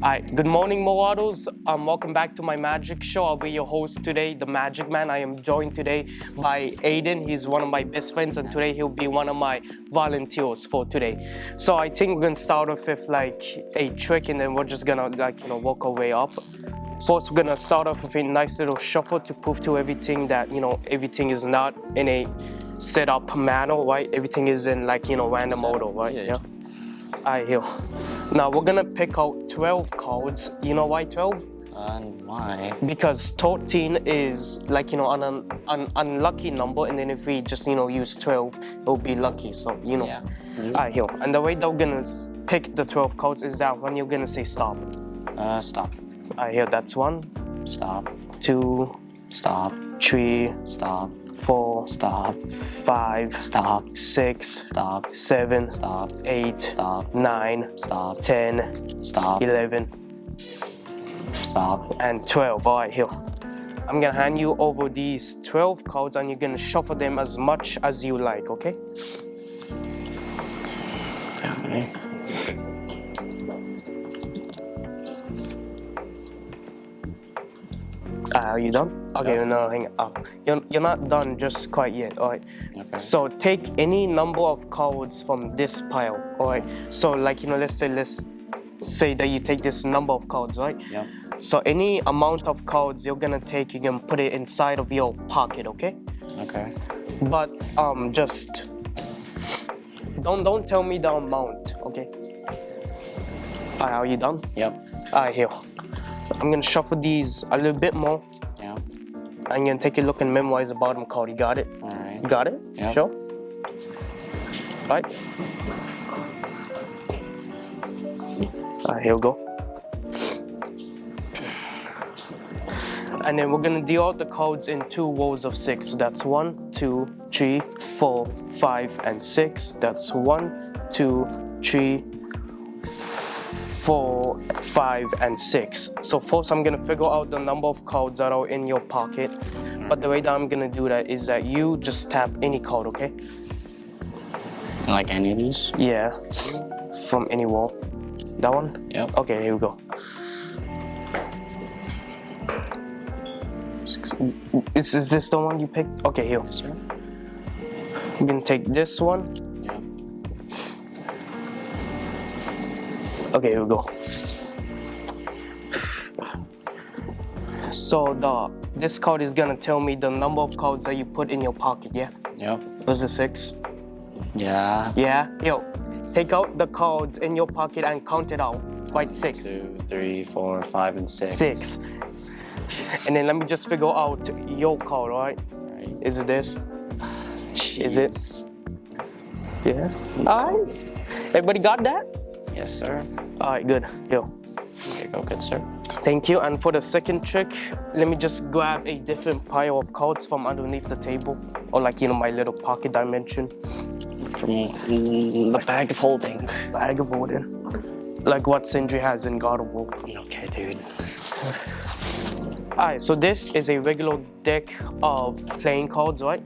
Hi, good morning, Moados. Welcome back to my magic show. I'll be your host today, the Magic Man. I am joined today by Aiden. He's one of my best friends, and today he'll be one of my volunteers for today. So I think we're gonna start off with like a trick, and then we're just gonna work our way up. First, we're gonna start off with a nice little shuffle to prove to everything that everything is not in a set up manner, right? Everything is in random order, right? Yeah. Alright, here. Now we're gonna pick out 12 cards. You know why 12? Why? Because 13 is an unlucky number, and then if we just use 12, it'll be lucky. So Yeah. Alright, here. And the way that we're gonna pick the 12 cards is that when you're gonna say stop. Stop. Alright, here. That's 1. Stop. 2. Stop. 3. Stop. 4. Stop. 5. Stop. 6. Stop. 7. Stop. 8. Stop. 9. Stop. 10. Stop. 11. Stop. And 12. Alright, here. I'm gonna hand you over these 12 cards, and you're gonna shuffle them as much as you like, okay? Okay. Are you done? Okay, Yeah. no, hang on. You're not done just quite yet, alright? Okay. So take any number of cards from this pile, alright? So let's say that you take this number of cards, right? Yeah. So any amount of cards you're gonna take, you can put it inside of your pocket, okay? Okay. But just don't tell me the amount, okay? Alright, are you done? Yep. Alright, here. I'm gonna shuffle these a little bit more. Yeah. I'm gonna take a look and memorize the bottom card. You got it? Alright. You got it? Yep. Sure? Right? Alright, here we go. And then we're gonna deal out the cards in 2 rows of 6. So that's 1, 2, 3, 4, 5, and 6. That's 1, 2, 3, 4, 5, and 6. So first I'm gonna figure out the number of cards that are in your pocket. But the way that I'm gonna do that is that you just tap any card, okay? Like any of these? Yeah. From any wall. That one? Yep. Okay, here we go. Is this the one you picked? Okay, here. Yes, sir. I'm gonna take this one. Yep. Okay, here we go. So this card is gonna tell me the number of cards that you put in your pocket, yeah? Yep. Was it 6? Yeah. Yeah? Yo, take out the cards in your pocket and count it out. Right, 6. 2, 3, 4, 5, and 6. 6. And then let me just figure out your card, alright? Right. Is it this? Jeez. Is it? Yeah. Alright. Everybody got that? Yes, sir. Alright, good. Yo. Okay, go good, sir. Thank you. And for the second trick, let me just grab a different pile of cards from underneath the table, or my little pocket dimension. From the bag of holding. Bag of holding. Like what Sindri has in God of War. Okay, dude. Alright, so this is a regular deck of playing cards, right?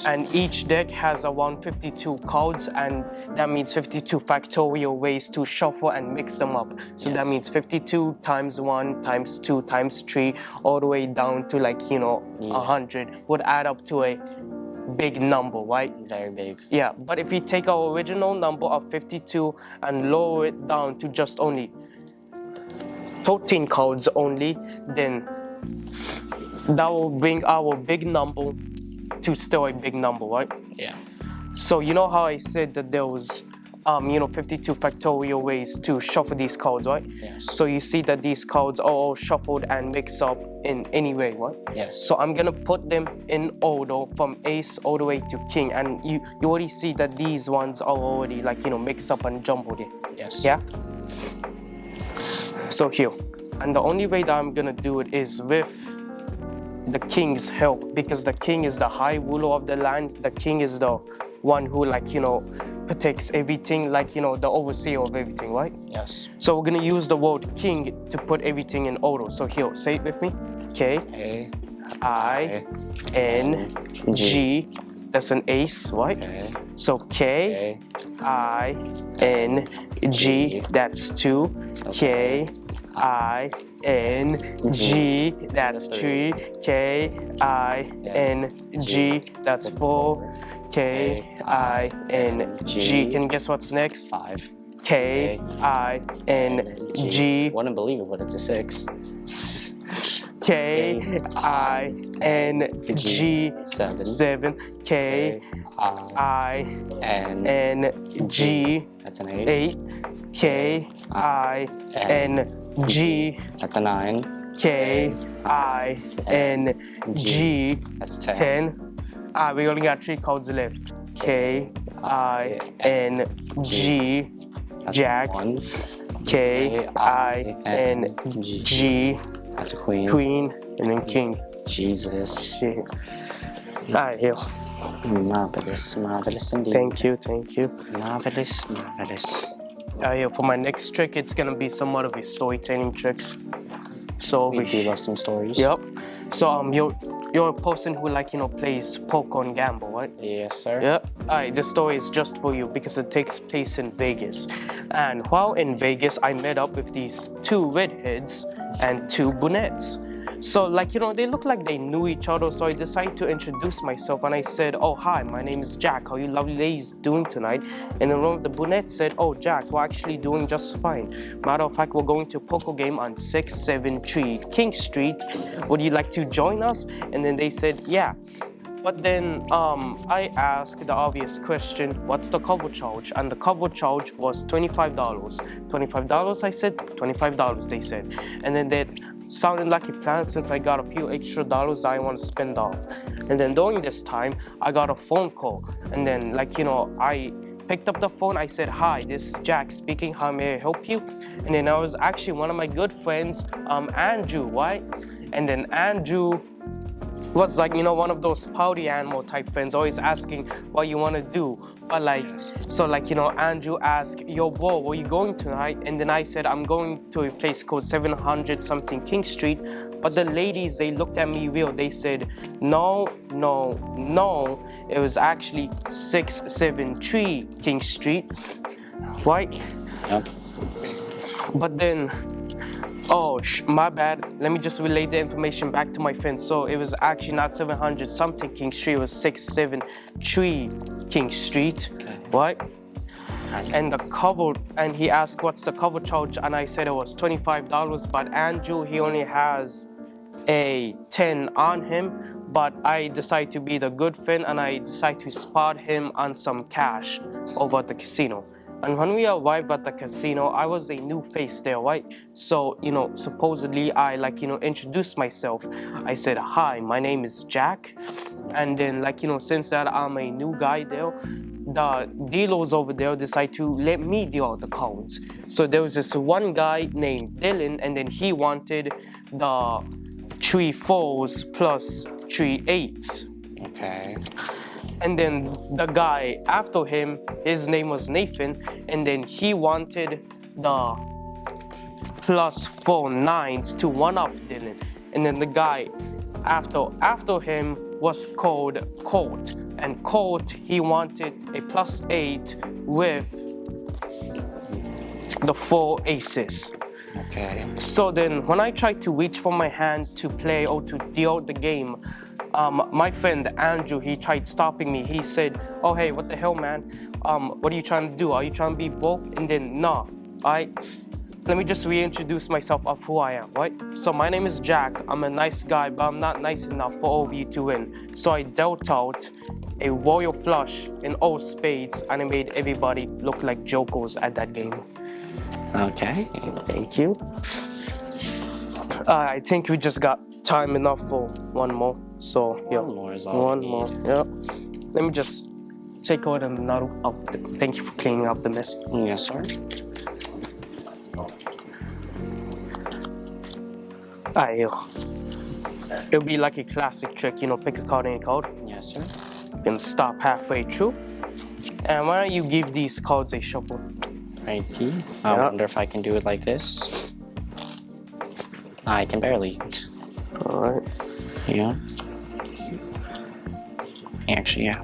And each deck has around 52 cards, and that means 52 factorial ways to shuffle and mix them up. So that means 52 times 1 times 2 times 3 all the way down to 100 would add up to a big number, right? Very big. Yeah, but if we take our original number of 52 and lower it down to just only 13 cards only, then that will bring our big number to still a big number, right? Yeah. So you know how I said that there was 52 factorial ways to shuffle these cards, right? Yes. So you see that these cards are all shuffled and mixed up in any way, right? Yes. So I'm gonna put them in order from ace all the way to king, and you already see that these ones are already mixed up and jumbled in. Yes. Yeah? So here. And the only way that I'm gonna do it is with the king's help, because the king is the high ruler of the land. The king is the one who protects everything, the overseer of everything, right? Yes. So we're gonna use the word king to put everything in order. So here, say it with me. K A I N G. That's an ace, right? Okay. So K I N G. That's 2. K K-I-N-G, that's 3. K-I-N-G, that's 4. K-I-N-G. Can you guess what's next? 5. K-I-N-G. Wouldn't believe it, but it's a 6. K-I-N-G. 7. K-I-N-G. That's an 8. 8. K-I-N-G. That's a 9. K-I-N-G. That's 10. 10. We only got 3 codes left. K-I-N-G. That's Jack. 1. K-I-N-G. That's a queen. Queen. And then king. Jesus. Shit. Alright, here. Marvelous, marvelous indeed. Thank you. Marvelous, marvelous. Here, for my next trick, it's gonna be somewhat of a storytelling trick. So We do love some stories. Yep. So you're a person who plays poker and gamble, right? Yes, sir. Yep. Alright, this story is just for you because it takes place in Vegas. And while in Vegas, I met up with these 2 redheads and 2 brunettes. So they look like they knew each other, so I decided to introduce myself and I said, oh, hi, my name is Jack. How you lovely ladies doing tonight? And then one of the brunettes said, oh, Jack, we're actually doing just fine. Matter of fact, we're going to a poker game on 673 King Street. Would you like to join us? And then they said, yeah. But then I asked the obvious question, what's the cover charge? And the cover charge was $25. $25, I said. $25, they said. And then they sounded like a plan since I got a few extra dollars I want to spend off. And then during this time, I got a phone call. And then I picked up the phone. I said, hi, this is Jack speaking. How may I help you? And then I was actually one of my good friends, Andrew, right? And then Andrew was one of those party animal type friends, always asking what you want to do. But Andrew asked, yo, bro, where you going tonight? And then I said, I'm going to a place called 700 something King Street. But the ladies, they looked at me real. They said, no. It was actually 673 King Street, right? Yep. But then, my bad. Let me just relay the information back to my friend. So it was actually not 700 something King Street. It was 673 King Street, okay. Right? And he asked what's the cover charge, and I said it was $25. But Andrew, he only has a 10 on him. But I decided to be the good friend, and I decided to spot him on some cash over at the casino. And when we arrived at the casino, I was a new face there, right? So, supposedly I introduced myself. I said, hi, my name is Jack. And then since that I'm a new guy there, the dealers over there decided to let me deal out the cards. So there was this one guy named Dylan, and then he wanted the 3 4s plus 3 8s. Okay. And then the guy after him, his name was Nathan, and then he wanted the plus 4 9s to one up Dylan. And then the guy after him was called Colt. And Colt, he wanted a plus 8 with the 4 aces. Okay. So then when I tried to reach for my hand to play or to deal the game, my friend Andrew, he tried stopping me. He said, oh, hey, what the hell, man? What are you trying to do? Are you trying to be broke? And then, nah, let me just reintroduce myself of who I am, right? So my name is Jack. I'm a nice guy, but I'm not nice enough for all of you to win. So I dealt out a royal flush in all spades, and I made everybody look like jokers at that game. Okay. Thank you. I think we just got time enough for one more. So yeah, One more is all one we more. need. Yeah. Let me just take out another. Thank you for cleaning up the mess. Yes, sir. It'll be like a classic trick, pick a card any card. Yes, sir. You can stop halfway through. And why don't you give these cards a shuffle? Righty. I wonder if I can do it like this. I can barely. All right. Yeah. Actually, yeah.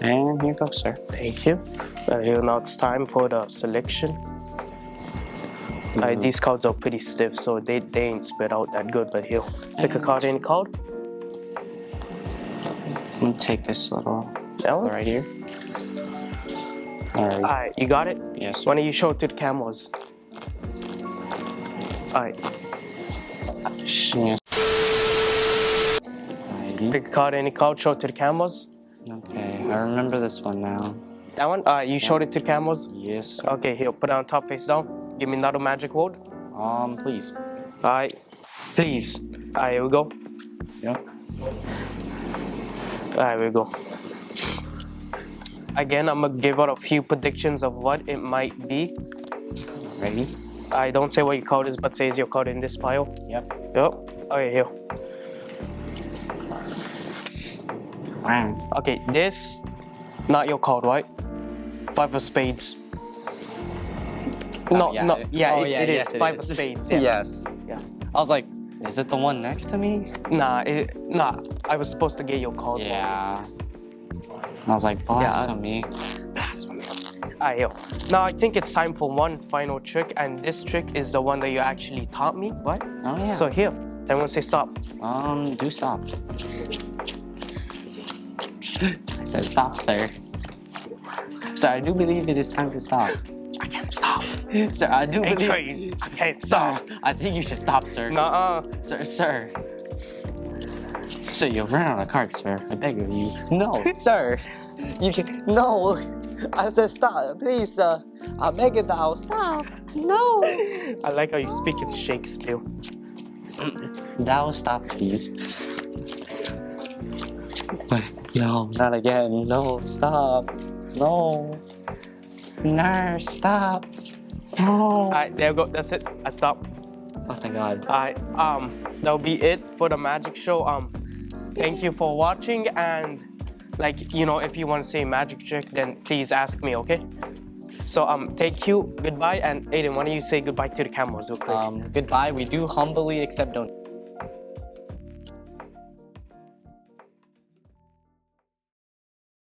And here goes, sir. Thank you. Here now it's time for the selection. These cards are pretty stiff, so they ain't spit out that good. But here, pick a card. Any card? I'm gonna take this little That one? right here. Alright. Alright, you got it? Yes. Why don't you show it to the cameras? Alright. Yes. Alrighty. Pick a card. Any card. Show it to the cameras. Okay, I remember this one now. That one? You showed it to the cameras? Yes, sir. Okay, here, put it on top, face down. Give me another magic word. Please. Alright, please. Alright, here we go. Yeah. Alright, here we go. Again, I'm gonna give out a few predictions of what it might be. Ready? I don't say what your card is, but says your card in this pile. Yep. Yep. Okay, here. Wow. Okay, this, not your card, right? 5 of spades. No, yeah. no, yeah, it yes, is. it 5 is. of spades. Yeah. Yes. Yeah. I was like, is it the one next to me? Nah, I was supposed to get your card. Yeah. I was like, blasphemy. Alright, here. Now I think it's time for one final trick, and this trick is the one that you actually taught me, right? Oh yeah. So here, everyone say stop. Do stop. I said stop, sir. Sir, I do believe it is time to stop. I can't stop. Sir, I do Hey, believe. Trey, I can't stop. Sir, I think you should stop, sir. Nuh-uh. Sir. Sir, you've run out of cards, sir. I beg of you. No, sir. You can. No. I said stop, please, sir. I beg it now. Stop. No. I like how you speak in Shakespeare. Thou stop, please. No, not again. No, stop. No. No, stop. No. Alright, there we go. That's it. I stopped. Oh, thank God. Alright, that'll be it for the magic show. Thank you for watching, and like, you know, if you want to say magic trick, then please ask me, okay? So thank you, goodbye, and Aiden, why don't you say goodbye to the cameras real quick? Goodbye. We do humbly accept donations.